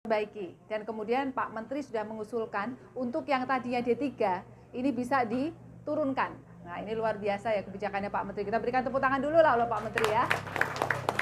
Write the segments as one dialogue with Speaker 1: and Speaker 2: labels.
Speaker 1: Perbaiki. Dan kemudian Pak Menteri sudah mengusulkan untuk yang tadinya D3 ini bisa diturunkan. Nah, ini luar biasa ya kebijakannya Pak Menteri. Kita berikan tepuk tangan dulu lah oleh Pak Menteri ya.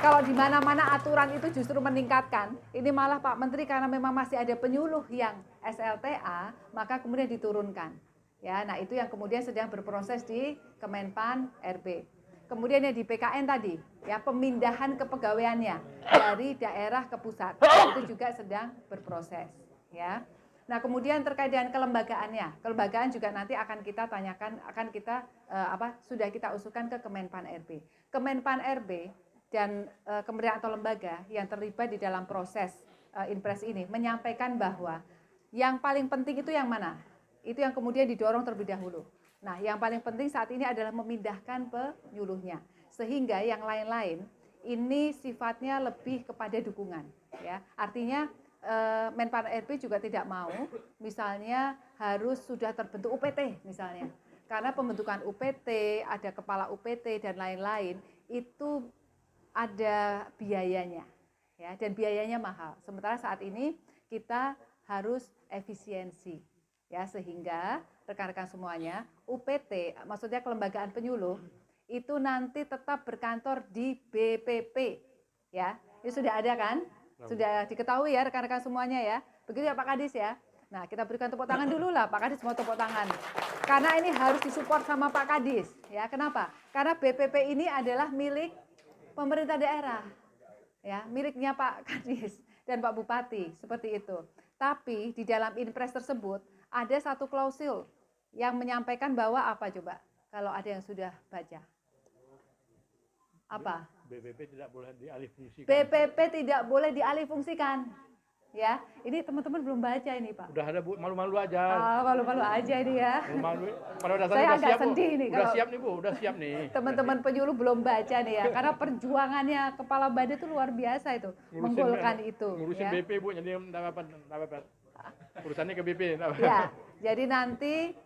Speaker 1: Kalau di mana-mana aturan itu justru meningkatkan, ini malah Pak Menteri karena memang masih ada penyuluh yang SLTA, maka kemudian diturunkan. Ya, nah itu yang kemudian sedang berproses di Kemenpan RB. Kemudian yang di PKN tadi, ya pemindahan kepegawaiannya dari daerah ke pusat itu juga sedang berproses, ya. Nah kemudian terkait dengan kelembagaannya, kelembagaan juga nanti akan kita tanyakan, akan kita sudah kita usulkan ke Kemenpan RB. Kemenpan RB dan kementerian atau lembaga yang terlibat di dalam proses Inpres ini menyampaikan bahwa yang paling penting itu yang mana? Itu yang kemudian didorong terlebih dahulu. Nah, yang paling penting saat ini adalah memindahkan penyuluhnya, sehingga yang lain-lain ini sifatnya lebih kepada dukungan. Ya, artinya Menpan RB juga tidak mau, misalnya harus sudah terbentuk UPT misalnya, karena pembentukan UPT, ada kepala UPT dan lain-lain itu ada biayanya, ya, dan biayanya mahal. Sementara saat ini kita harus efisiensi. Ya, sehingga rekan-rekan semuanya, UPT, maksudnya kelembagaan penyuluh, itu nanti tetap berkantor di BPP. Ya, ini sudah ada kan? Sudah diketahui ya rekan-rekan semuanya ya. Begitu ya Pak Kadis ya. Nah, kita berikan tepuk tangan dulu lah, Pak Kadis mau tepuk tangan. Karena ini harus disupport sama Pak Kadis. Ya, kenapa? Karena BPP ini adalah milik pemerintah daerah. Ya, miliknya Pak Kadis dan Pak Bupati, seperti itu. Tapi di dalam Inpres tersebut ada satu klausul yang menyampaikan bahwa apa coba? Kalau ada yang sudah baca. Apa?
Speaker 2: BPP tidak boleh dialihfungsikan.
Speaker 1: BPP tidak boleh dialihfungsikan. Ya, ini teman-teman belum baca ini Pak.
Speaker 2: Udah ada Bu, malu-malu aja.
Speaker 1: Malu-malu aja ini ya.
Speaker 2: Malu, pada dasarnya
Speaker 1: Saya
Speaker 2: udah
Speaker 1: agak
Speaker 2: siap,
Speaker 1: sedih
Speaker 2: Bu.
Speaker 1: nih
Speaker 2: Udah siap nih Bu, udah siap nih.
Speaker 1: Teman-teman penyuluh belum baca nih ya, karena perjuangannya kepala badan itu luar biasa itu, menggolkan itu.
Speaker 2: Ngurusin
Speaker 1: ya.
Speaker 2: BP Bu, jadi dapat urusannya ke BP.
Speaker 1: Ya, jadi nanti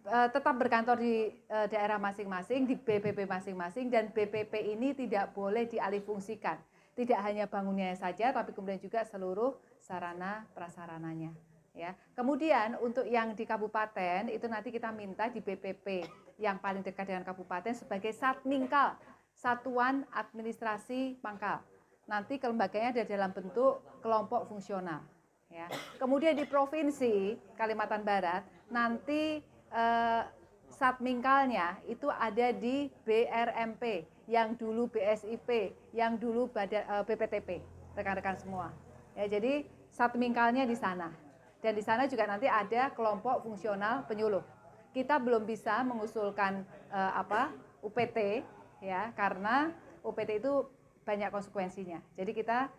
Speaker 1: tetap berkantor di daerah masing-masing, di BPP masing-masing, dan BPP ini tidak boleh dialihfungsikan. Tidak hanya bangunnya saja, tapi kemudian juga seluruh sarana prasarananya. Ya. Kemudian untuk yang di kabupaten itu nanti kita minta di BPP yang paling dekat dengan kabupaten sebagai Satmingkal, Satuan Administrasi Pangkal. Nanti kelembaganya ada dalam bentuk kelompok fungsional. Ya. Kemudian di provinsi Kalimantan Barat nanti Satmingkalnya itu ada di BRMP, yang dulu BSIP, yang dulu BPTP, rekan-rekan semua. Ya, jadi Satmingkalnya di sana. Dan di sana juga nanti ada kelompok fungsional penyuluh. Kita belum bisa mengusulkan UPT ya, karena UPT itu banyak konsekuensinya. Jadi kita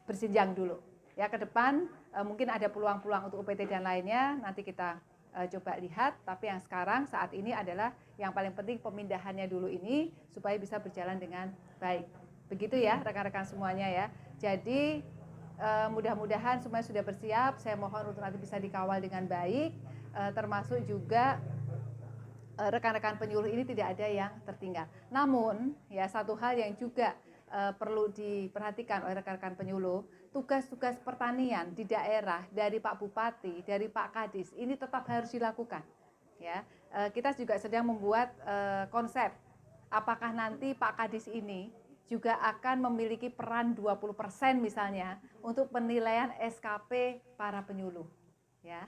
Speaker 1: berjenjang dulu. Ya, ke depan mungkin ada peluang-peluang untuk UPT dan lainnya, nanti kita coba lihat, tapi yang sekarang saat ini adalah yang paling penting pemindahannya dulu ini supaya bisa berjalan dengan baik. Begitu ya rekan-rekan semuanya ya. Jadi mudah-mudahan semuanya sudah bersiap. Saya mohon untuk nanti bisa dikawal dengan baik, termasuk juga rekan-rekan penyuluh ini tidak ada yang tertinggal. Namun ya satu hal yang juga perlu diperhatikan oleh rekan-rekan penyuluh, tugas-tugas pertanian di daerah dari Pak Bupati, dari Pak Kadis ini tetap harus dilakukan. Ya, kita juga sedang membuat konsep apakah nanti Pak Kadis ini juga akan memiliki peran 20% misalnya untuk penilaian SKP para penyuluh. Ya.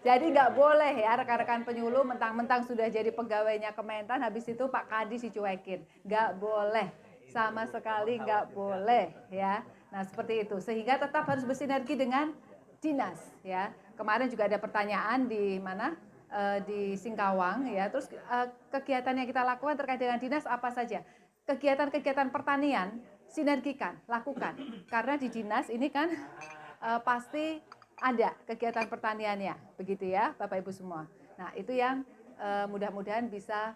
Speaker 1: Jadi nggak boleh ya rekan-rekan penyuluh mentang-mentang sudah jadi pegawainya Kementan, habis itu Pak Kadis dicuekin. Nggak boleh, sama sekali nggak boleh ya. Nah seperti itu, sehingga tetap harus bersinergi dengan dinas ya. Kemarin juga ada pertanyaan di mana? Di Singkawang ya. Terus kegiatan yang kita lakukan terkait dengan dinas apa saja? Kegiatan-kegiatan pertanian sinergikan, lakukan. Karena di dinas ini kan pasti ada kegiatan pertaniannya, begitu ya Bapak Ibu semua. Nah itu yang mudah-mudahan bisa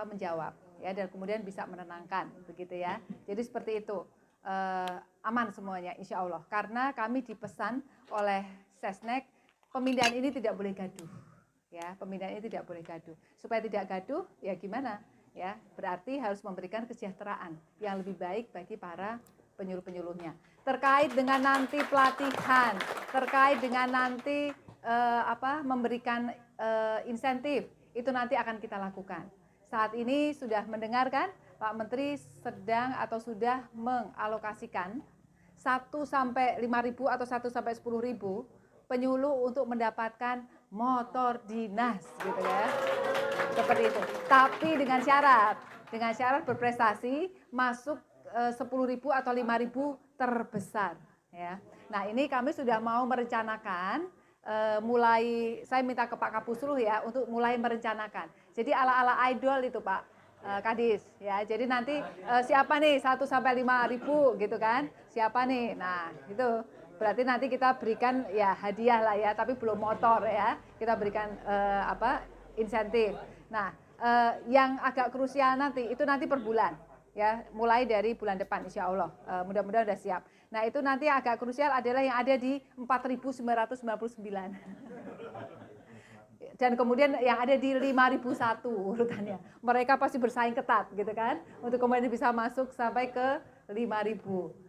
Speaker 1: menjawab ya, dan kemudian bisa menenangkan, begitu ya. Jadi seperti itu, aman semuanya insya Allah, karena kami dipesan oleh Sesnek, pemindahan ini tidak boleh gaduh ya, pemindahan ini tidak boleh gaduh. Supaya tidak gaduh ya gimana ya, berarti harus memberikan kesejahteraan yang lebih baik bagi para penyuluh-penyuluhnya. Terkait dengan nanti pelatihan, terkait dengan nanti memberikan insentif, itu nanti akan kita lakukan. Saat ini sudah mendengarkan Pak Menteri sedang atau sudah mengalokasikan 1 sampai 5.000 atau 1 sampai 10.000 penyuluh untuk mendapatkan motor dinas, gitu ya. Seperti itu. Tapi dengan syarat berprestasi masuk 10.000 atau 5.000 terbesar ya. Nah, ini kami sudah mau merencanakan, mulai saya minta ke Pak Kapusruh ya untuk mulai merencanakan. Jadi ala-ala idol itu Pak Kadis ya. Jadi nanti siapa nih 1 sampai 5.000 gitu kan? Siapa nih? Nah, itu berarti nanti kita berikan ya hadiah lah ya, tapi belum motor ya. Kita berikan insentif. Nah, yang agak krusial nanti itu nanti per bulan ya, mulai dari bulan depan insya Allah, mudah-mudahan sudah siap. Nah itu nanti yang agak krusial adalah yang ada di 4.999 dan kemudian yang ada di 5.001 urutannya. Mereka pasti bersaing ketat gitu kan, untuk kemudian bisa masuk sampai ke 5.000.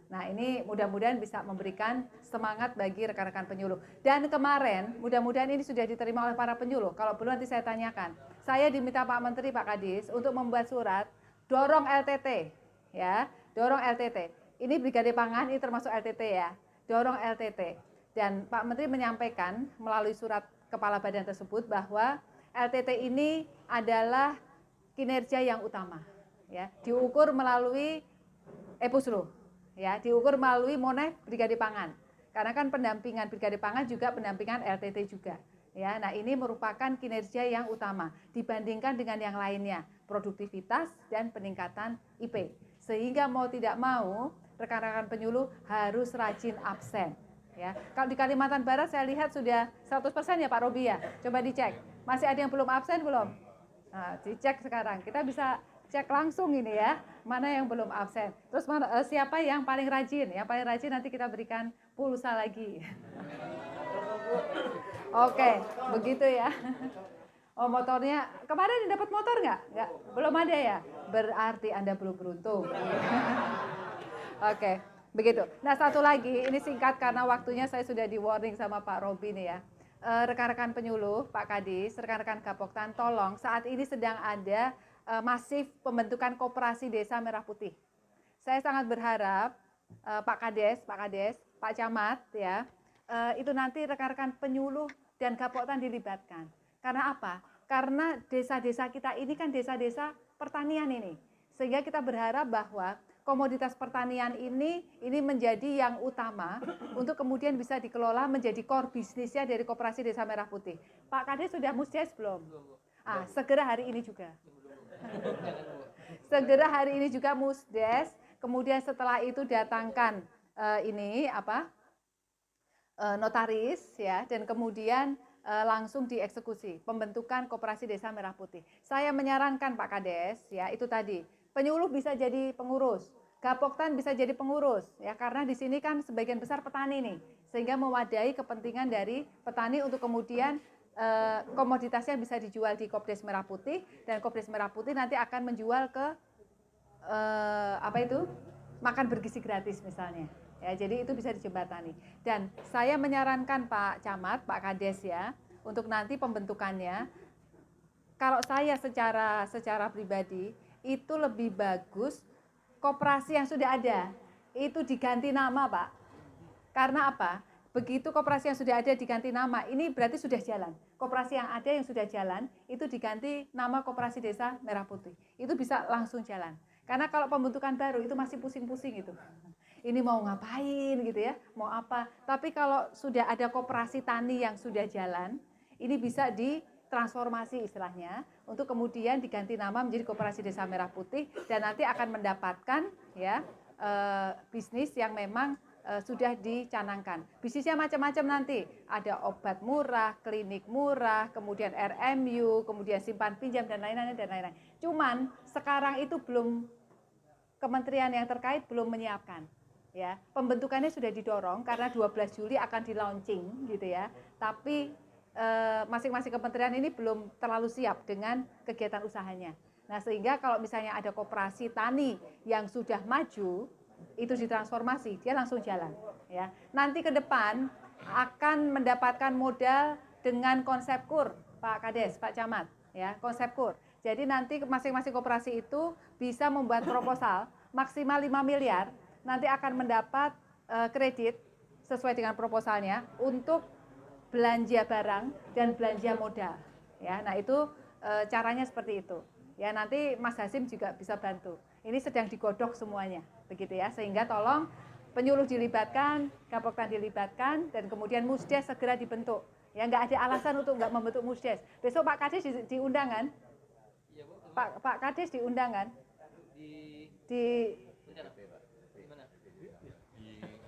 Speaker 1: Nah ini mudah-mudahan bisa memberikan semangat bagi rekan-rekan penyuluh. Dan kemarin mudah-mudahan ini sudah diterima oleh para penyuluh. Kalau belum nanti saya tanyakan. Saya diminta Pak Menteri, Pak Kadis untuk membuat surat dorong LTT ya, dorong LTT. Ini Brigade Pangan, ini termasuk LTT ya, dorong LTT. Dan Pak Menteri menyampaikan melalui surat kepala badan tersebut bahwa LTT ini adalah kinerja yang utama ya, diukur melalui Epuslu ya, diukur melalui Monef Brigade Pangan. Karena kan pendampingan Brigade Pangan juga pendampingan LTT juga. Ya, nah ini merupakan kinerja yang utama dibandingkan dengan yang lainnya, produktivitas dan peningkatan IP. Sehingga mau tidak mau rekan-rekan penyuluh harus rajin absen. Ya, kalau di Kalimantan Barat saya lihat sudah 100% ya Pak Robi ya. Coba dicek. Masih ada yang belum absen belum? Nah, dicek sekarang. Kita bisa cek langsung ini ya, mana yang belum absen. Terus siapa yang paling rajin? Yang paling rajin nanti kita berikan pulsa lagi. Oke, begitu ya. Oh motornya, kemarin dapat motor nggak? Nggak, belum ada ya? Berarti Anda belum beruntung. Oke, begitu. Nah satu lagi, ini singkat karena waktunya saya sudah di warning sama Pak Robi nih ya. Rekan-rekan penyuluh, Pak Kadis, rekan-rekan Gapoktan, tolong saat ini sedang ada masif pembentukan koperasi Desa Merah Putih. Saya sangat berharap Pak Kades, Pak Camat ya, itu nanti rekan-rekan penyuluh dan Gapoktan dilibatkan. Karena apa? Karena desa-desa kita ini kan desa-desa pertanian ini. Sehingga kita berharap bahwa komoditas pertanian ini menjadi yang utama untuk kemudian bisa dikelola menjadi core bisnisnya dari Koperasi Desa Merah Putih. Pak Kades sudah musdes belum? Segera hari ini juga. Segera hari ini juga musdes. Kemudian setelah itu datangkan notaris ya, dan kemudian langsung dieksekusi pembentukan Koperasi Desa Merah Putih. Saya menyarankan Pak Kades ya, itu tadi penyuluh bisa jadi pengurus, Gapoktan bisa jadi pengurus ya, karena di sini kan sebagian besar petani nih, sehingga mewadahi kepentingan dari petani untuk kemudian komoditasnya bisa dijual di Kopdes Merah Putih, dan Kopdes Merah Putih nanti akan menjual ke makan bergizi gratis misalnya. Ya, jadi itu bisa dijembatani. Dan saya menyarankan Pak Camat, Pak Kades ya, untuk nanti pembentukannya, kalau saya secara pribadi itu lebih bagus koperasi yang sudah ada itu diganti nama Pak. Karena apa? Begitu koperasi yang sudah ada diganti nama, ini berarti sudah jalan. Koperasi yang ada yang sudah jalan itu diganti nama Koperasi Desa Merah Putih. Itu bisa langsung jalan. Karena kalau pembentukan baru itu masih pusing-pusing itu. Ini mau ngapain gitu ya, mau apa. Tapi kalau sudah ada koperasi tani yang sudah jalan, ini bisa ditransformasi istilahnya, untuk kemudian diganti nama menjadi Koperasi Desa Merah Putih, dan nanti akan mendapatkan ya bisnis yang memang sudah dicanangkan. Bisnisnya macam-macam nanti. Ada obat murah, klinik murah, kemudian RMU, kemudian simpan pinjam dan lain-lain dan lain-lain. Cuman sekarang itu belum, kementerian yang terkait belum menyiapkan. Ya, pembentukannya sudah didorong karena 12 Juli akan di-launching gitu ya. Tapi masing-masing kementerian ini belum terlalu siap dengan kegiatan usahanya. Nah, sehingga kalau misalnya ada koperasi tani yang sudah maju, itu ditransformasi, dia langsung jalan ya. Nanti ke depan akan mendapatkan modal dengan konsep KUR, Pak Kades, Pak Camat ya, konsep KUR. Jadi nanti masing-masing koperasi itu bisa membuat proposal maksimal 5 miliar, nanti akan mendapat kredit sesuai dengan proposalnya untuk belanja barang dan belanja modal ya. Nah, itu caranya seperti itu ya. Nanti Mas Hasim juga bisa bantu. Ini sedang digodok semuanya, begitu ya. Sehingga tolong penyuluh dilibatkan, Kapoktan dilibatkan, dan kemudian Musdes segera dibentuk. Ya, nggak ada alasan untuk nggak membentuk Musdes. Besok Pak Kades diundang kan?
Speaker 3: Iya, Bu.
Speaker 1: Pak Kades diundang kan? Di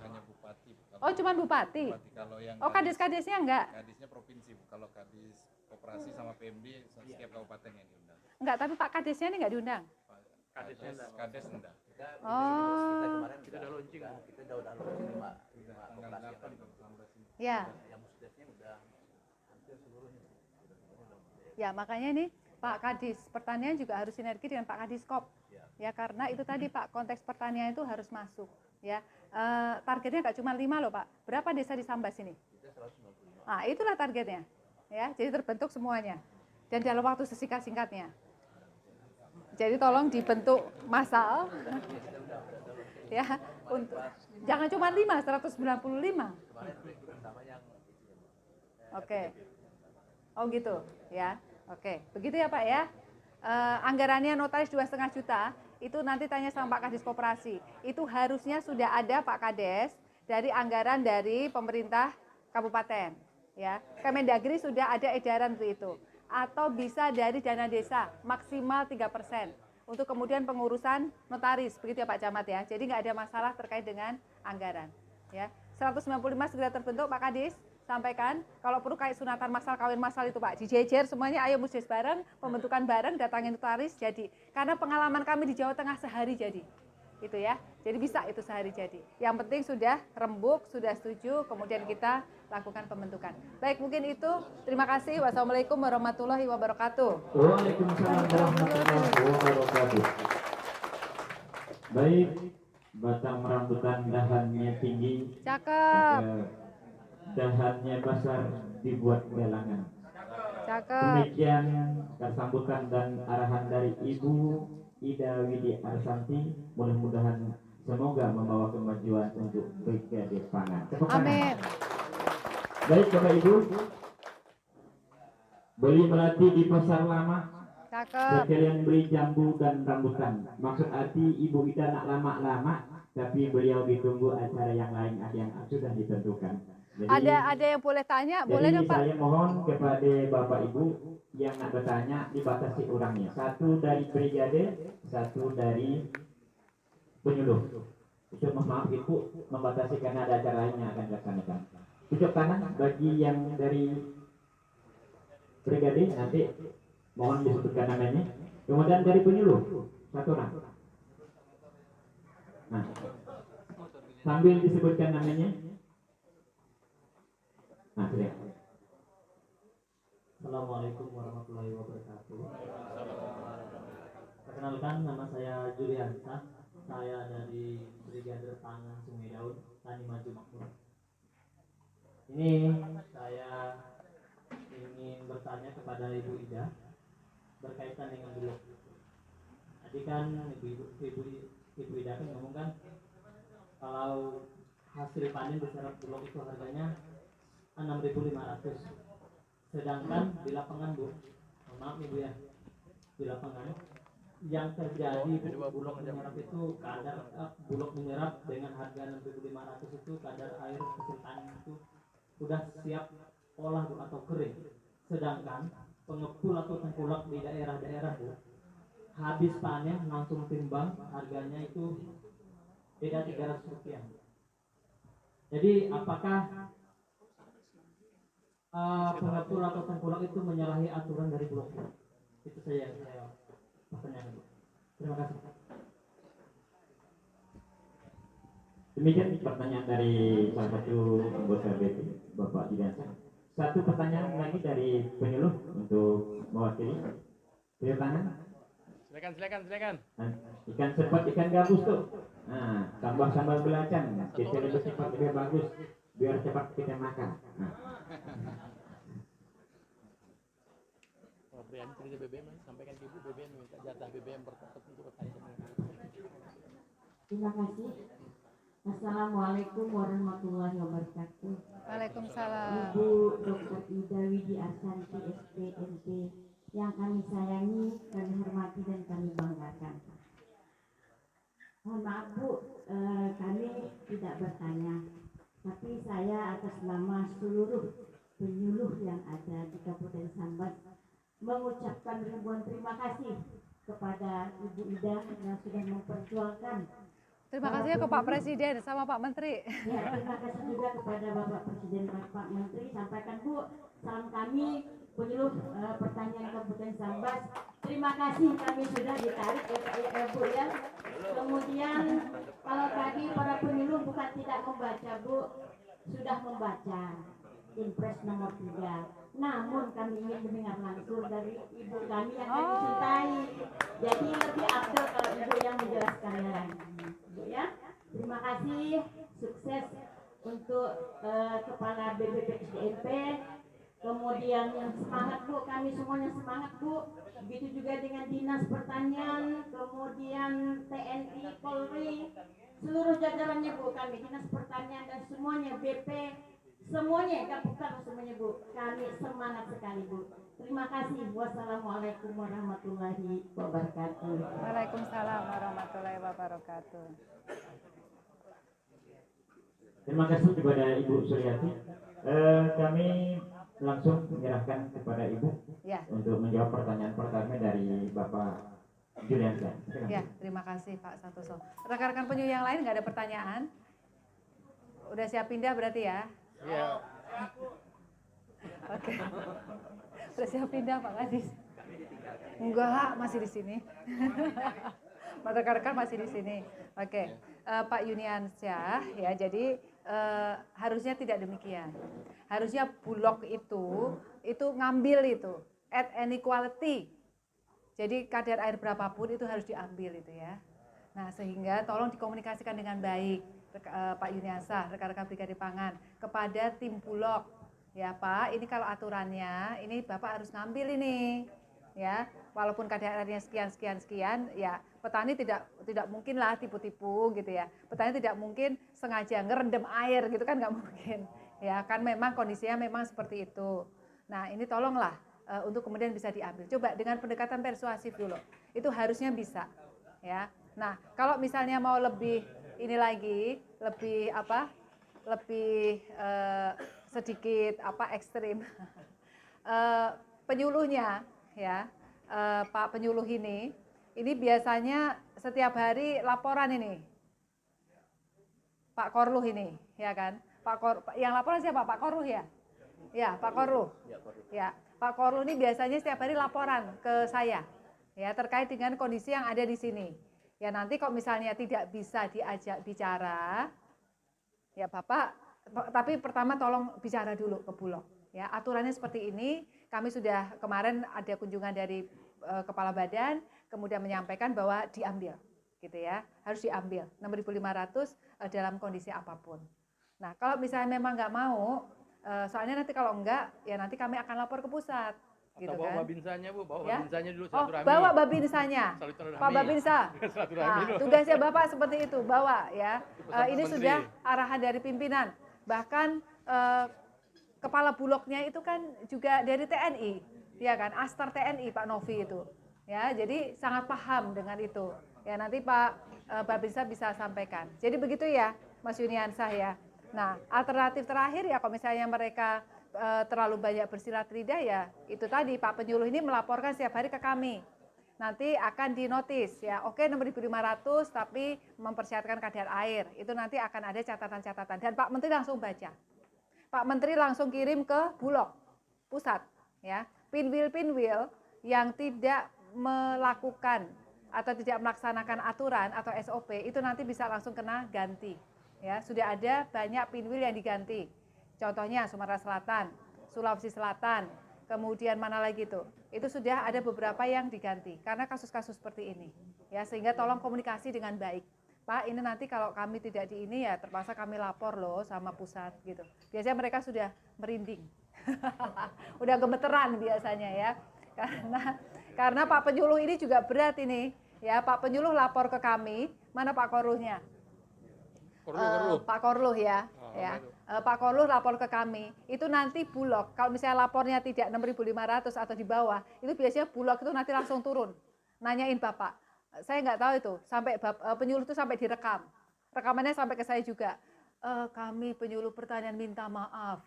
Speaker 3: Hanya bupati.
Speaker 1: Oh, cuman bupati.
Speaker 3: Kalau yang
Speaker 1: Kades-kadesnya enggak?
Speaker 3: kadisnya provinsi, Bu. Kalau kadis koperasi sama PMD setiap kabupaten yang diundang.
Speaker 1: Enggak, tapi Pak Kadesnya ini enggak diundang.
Speaker 2: Kadesnya enggak.
Speaker 3: Kades enggak.
Speaker 1: Oh.
Speaker 2: Kita udah launching.
Speaker 4: Kita udah launching 5
Speaker 3: Tanggal
Speaker 4: koperasi
Speaker 3: 8
Speaker 4: yang
Speaker 3: sampai sini.
Speaker 1: Ya.
Speaker 4: yang musdesnya udah hampir seluruhnya.
Speaker 1: Ya, makanya nih Pak Kadis Pertanian juga harus sinergi dengan Pak Kadiskop. Ya, karena itu tadi Pak, konteks pertanian itu harus masuk. Ya, targetnya nggak cuma 5 loh Pak. Berapa desa di Sambas ini?
Speaker 4: Kita 195.
Speaker 1: Nah, itulah targetnya. Ya, jadi terbentuk semuanya. Dan dalam waktu sesingkat-singkatnya. Jadi tolong dibentuk massal. Ya, untuk jangan cuma 5, 195. Oke. Oh gitu, ya. Oke, begitu ya Pak ya. Anggarannya notaris 2,5 juta, itu nanti tanya sama Pak Kadis Koperasi. Itu harusnya sudah ada Pak Kades dari anggaran dari pemerintah kabupaten. Ya, Kemendagri sudah ada edaran untuk itu. Atau bisa dari dana desa maksimal 3% untuk kemudian pengurusan notaris, begitu ya Pak Camat ya. Jadi nggak ada masalah terkait dengan anggaran. Ya, 195 segera terbentuk Pak Kadis. Sampaikan, kalau perlu kayak sunatan massal, kawin massal itu Pak, dijejer semuanya, ayo musdes bareng, pembentukan bareng, datangin notaris, jadi. Karena pengalaman kami di Jawa Tengah sehari jadi. Itu ya, jadi bisa itu sehari jadi. Yang penting sudah rembuk, sudah setuju, kemudian kita lakukan pembentukan. Baik, mungkin itu. Terima kasih. Wassalamualaikum warahmatullahi wabarakatuh.
Speaker 5: Waalaikumsalam warahmatullahi wabarakatuh. Baik, batang rambutan dahannya tinggi,
Speaker 1: Cakep,
Speaker 5: dahannya besar, dibuat galangan.
Speaker 1: cakep.
Speaker 5: Demikian sambutan dan arahan dari Ibu Ida Widi Arsanti. Mudah-mudahan semoga membawa kemajuan untuk Brigade Pangan. Tepuk tangan.
Speaker 1: Amin.
Speaker 5: Baik Bapak Ibu, beli melati di pasar lama,
Speaker 1: Cakep.
Speaker 5: sekalian beli jambu dan rambutan. Maksud arti Ibu Ida nak lama-lama, tapi beliau ditunggu acara yang lain ada yang sudah ditentukan. Jadi,
Speaker 1: Ada yang boleh tanya? Boleh
Speaker 5: jadi
Speaker 1: dong Pak.
Speaker 5: saya mohon kepada Bapak Ibu yang nak bertanya dibatasi orangnya. Satu dari brigade, satu dari penyuluh. Itu maaf Ibu membatasi karena ada acara lain yang akan dilaksanakan. Tunjuk tangan bagi yang dari brigade nanti mohon disebutkan namanya. Kemudian dari penyuluh satu orang. Nah, sambil disebutkan namanya. Nah, silakan.
Speaker 6: Assalamualaikum warahmatullahi wabarakatuh. Perkenalkan, nama saya Juliansa. Saya dari Brigade Pangan Sungai Daun, Tani Maju Makmur. Ini saya ingin bertanya kepada Ibu Ida berkaitan dengan bulog. Tadi kan Ibu Ida kan ngomong kan kalau hasil panen diserap bulog itu harganya 6.500. Sedangkan di lapangan Bu, maaf nih Bu ya, di lapangan yang terjadi bulog menyerap itu kadar bulog menyerap dengan harga 6.500 itu kadar air hasil panen itu sudah siap olah Bu atau kering. Sedangkan pengepul atau tengkulak di daerah-daerah Bu, habis panen langsung timbang, harganya itu beda 300 rupiah. Jadi apakah pengatur atau tengkulak itu menyalahi aturan dari Bulog? Itu saya pertanyakan. Terima kasih.
Speaker 5: Demikian pertanyaan dari salah satu anggota BP, Bapak Juliansyah. Satu pertanyaan lagi dari penyuluh untuk mewakili. Silakan.
Speaker 2: Silakan.
Speaker 5: Ikan serpat, ikan gabus tuh. Nah, tambah sambal belacan. Kita lebih cepat lebih bagus. Biar cepat kita makan. Nah.
Speaker 4: Pemberian cerita BBM, sampaikan ke Ibu BBM minta jatah BBM bertetap untuk pertanyaan.
Speaker 7: Terima kasih. Assalamualaikum warahmatullahi wabarakatuh.
Speaker 1: Waalaikumsalam.
Speaker 7: Ibu Dr. Ida Widi Arsanti SPMP yang kami sayangi, kami hormati dan kami banggakan. Mohon maaf Bu, kami tidak bertanya, tapi saya atas nama seluruh penyuluh yang ada di Kabupaten Sambas mengucapkan ribuan terima kasih kepada Ibu Ida yang sudah memperjuangkan.
Speaker 1: Terima kasih ya ke Pak Presiden sama Pak Menteri.
Speaker 7: Ya, terima kasih juga kepada Bapak Presiden dan Pak Menteri. Sampaikan Bu, salam kami penyuluh pertanian Kabupaten Sambas. Terima kasih kami sudah ditarik ya Bu ya. Kemudian kalau tadi para penyuluh bukan tidak membaca Bu, sudah membaca Impres nomor 3. Namun kami ingin mendengar langsung dari ibu kami yang kami cintai. Jadi lebih afdal kalau ibu yang menjelaskannya lagi. Bu ya, terima kasih, sukses untuk kepala BPPSDMP. Kemudian yang semangat Bu, kami semuanya semangat Bu. Begitu juga dengan Dinas Pertanian, kemudian TNI, Polri, seluruh jajarannya Bu, kami Dinas Pertanian dan semuanya BP, semuanya Kapukar semuanya Bu. Kami semangat sekali Bu. Terima kasih. Wassalamualaikum warahmatullahi wabarakatuh.
Speaker 1: Waalaikumsalam warahmatullahi wabarakatuh.
Speaker 5: Terima kasih kepada Ibu Suryati. Kami langsung menyerahkan kepada Ibu
Speaker 1: Ya.
Speaker 5: untuk menjawab pertanyaan pertama dari Bapak Juliansyah. Silakan.
Speaker 1: Ya, terima kasih Pak Santoso. Rekan-rekan penyuluh yang lain nggak ada pertanyaan? Udah siap pindah berarti ya?
Speaker 2: Iya.
Speaker 1: Oke. Udah siap pindah Pak Kadis? Enggak, masih di sini. Rekan-rekan masih di sini. Oke. Pak Yuniansyah ya, jadi harusnya tidak demikian. Harusnya Bulog itu ngambil itu at any quality. Jadi kadar air berapapun itu harus diambil itu ya. Nah, sehingga tolong dikomunikasikan dengan baik Pak Yuniansyah, rekan-rekan Brigade Pangan kepada tim Bulog. Ya Pak, ini kalau aturannya ini Bapak harus ngambil ini. Ya, walaupun kadar airnya sekian, ya petani tidak mungkin lah tipu-tipu gitu ya. Petani tidak mungkin sengaja ngerendam air gitu kan, nggak mungkin. Ya kan memang kondisinya memang seperti itu. Nah ini tolonglah untuk kemudian bisa diambil. Coba dengan pendekatan persuasif dulu, itu harusnya bisa. Ya. Nah kalau misalnya mau lebih ini lagi, lebih sedikit ekstrim, penyuluhnya ya, Pak penyuluh ini biasanya setiap hari laporan ini, Pak Korluh ini, ya kan? Yang laporan siapa? Pak Korluh ya? Ya, Pak Korluh. Ya, Pak Korluh ini biasanya setiap hari laporan ke saya, ya terkait dengan kondisi yang ada di sini. Ya nanti kalau misalnya tidak bisa diajak bicara, ya Bapak, tapi pertama tolong bicara dulu ke Bulog. Ya, aturannya seperti ini. Kami sudah kemarin ada kunjungan dari kepala badan, kemudian menyampaikan bahwa diambil, gitu ya, harus diambil 6.500 dalam kondisi apapun. Nah, kalau misalnya memang nggak mau, soalnya nanti kalau enggak, ya nanti kami akan lapor ke pusat. Gitu
Speaker 2: Atau bawa
Speaker 1: kan.
Speaker 2: babinsanya Bu, bawa
Speaker 1: Ya?
Speaker 2: babinsanya dulu
Speaker 1: Oh,
Speaker 2: silaturahmi.
Speaker 1: bawa babinsanya,
Speaker 2: Silaturahmi.
Speaker 1: Pak Babinsa.
Speaker 2: Silaturahmi
Speaker 1: Nah,
Speaker 2: dulu.
Speaker 1: tugasnya Bapak seperti itu, bawa ya.
Speaker 2: Pesan
Speaker 1: Ini
Speaker 2: Menteri.
Speaker 1: sudah arahan dari pimpinan. Bahkan kepala Bulognya itu kan juga dari TNI, ya kan, Astar TNI Pak Novi itu. Ya, jadi sangat paham dengan itu. Ya, nanti Pak Babinsa bisa sampaikan. Jadi begitu ya, Mas Yuniansyah ya. Nah, alternatif terakhir ya kalau misalnya mereka terlalu banyak bersilat lidah ya, itu tadi Pak penyuluh ini melaporkan setiap hari ke kami. nanti akan dinotis ya. Oke 6.500 tapi mempersiapkan kadar air. Itu nanti akan ada catatan-catatan dan Pak Menteri langsung baca. Pak Menteri langsung kirim ke Bulog pusat ya. Pinwil yang tidak melakukan atau tidak melaksanakan aturan atau SOP itu nanti bisa langsung kena ganti. Ya, sudah ada banyak pinwil yang diganti. Contohnya Sumatera Selatan, Sulawesi Selatan, kemudian mana lagi tuh? Itu sudah ada beberapa yang diganti karena kasus-kasus seperti ini. Ya, sehingga tolong komunikasi dengan baik. Pak, ini nanti kalau kami tidak di ini ya terpaksa kami lapor loh sama pusat gitu. Biasanya mereka sudah merinding. Udah gemeteran biasanya ya. Karena Pak Penyuluh ini juga berat ini. Ya, Pak Penyuluh lapor ke kami, mana Pak Koruhnya? Pak Korluh ya, Pak Korluh lapor ke kami. Itu nanti Bulog, kalau misalnya lapornya tidak 6.500 atau di bawah, itu biasanya Bulog itu nanti langsung turun, nanyain Bapak. Saya nggak tahu itu, sampai penyuluh itu sampai direkam, rekamannya sampai ke saya juga. Kami penyuluh pertanian minta maaf,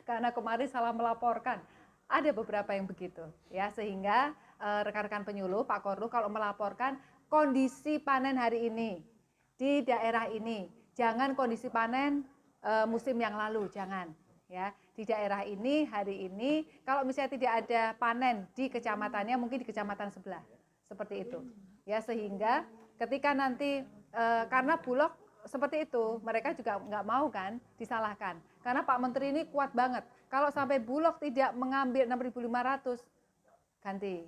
Speaker 1: karena kemarin salah melaporkan. Ada beberapa yang begitu, ya sehingga rekan-rekan penyuluh, Pak Korluh kalau melaporkan kondisi panen hari ini di daerah ini, jangan kondisi panen musim yang lalu, jangan ya. Di daerah ini hari ini kalau misalnya tidak ada panen di kecamatannya, mungkin di kecamatan sebelah, seperti itu ya. Sehingga ketika nanti karena Bulog seperti itu, mereka juga nggak mau kan disalahkan, karena Pak Menteri ini kuat banget. Kalau sampai Bulog tidak mengambil 6.500, ganti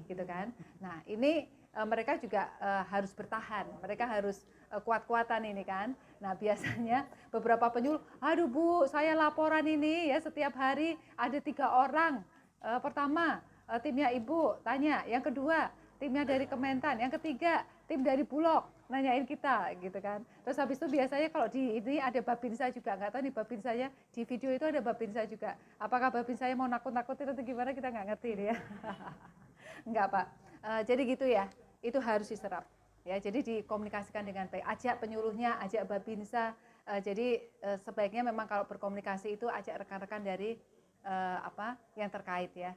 Speaker 1: gitu kan. Nah ini mereka juga harus bertahan, mereka harus kuat-kuatan ini kan. Nah biasanya beberapa penyuluh, aduh Bu, saya laporan ini ya setiap hari ada 3 orang. Pertama timnya Ibu tanya, yang kedua timnya dari Kementan, yang ketiga tim dari Bulog nanyain kita gitu kan. Terus habis itu biasanya kalau di ini ada Babinsa juga, nggak tahu nih Babinsanya di video itu ada Babinsa juga. Apakah Babinsa mau nakut-nakutin atau gimana kita nggak ngerti nih ya. Enggak Pak. Jadi gitu ya. Itu harus diserap ya, jadi dikomunikasikan dengan baik, ajak penyuluhnya, ajak Babinsa. Jadi sebaiknya memang kalau berkomunikasi itu ajak rekan-rekan dari yang terkait ya.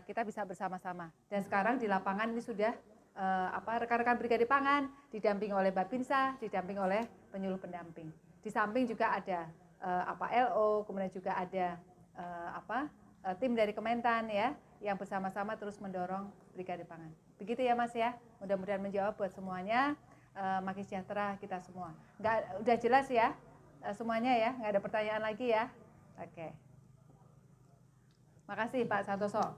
Speaker 1: Kita bisa bersama-sama dan sekarang di lapangan ini sudah rekan-rekan Brigade Pangan didampingi oleh Babinsa, didampingi oleh penyuluh pendamping. Di samping juga ada LO, kemudian juga ada tim dari Kementan ya, yang bersama-sama terus mendorong Brigade Pangan. Begitu ya Mas ya, mudah-mudahan menjawab buat semuanya, makin sejahtera kita semua. Udah jelas ya semuanya ya, nggak ada pertanyaan lagi ya. Oke. Makasih Pak Santoso.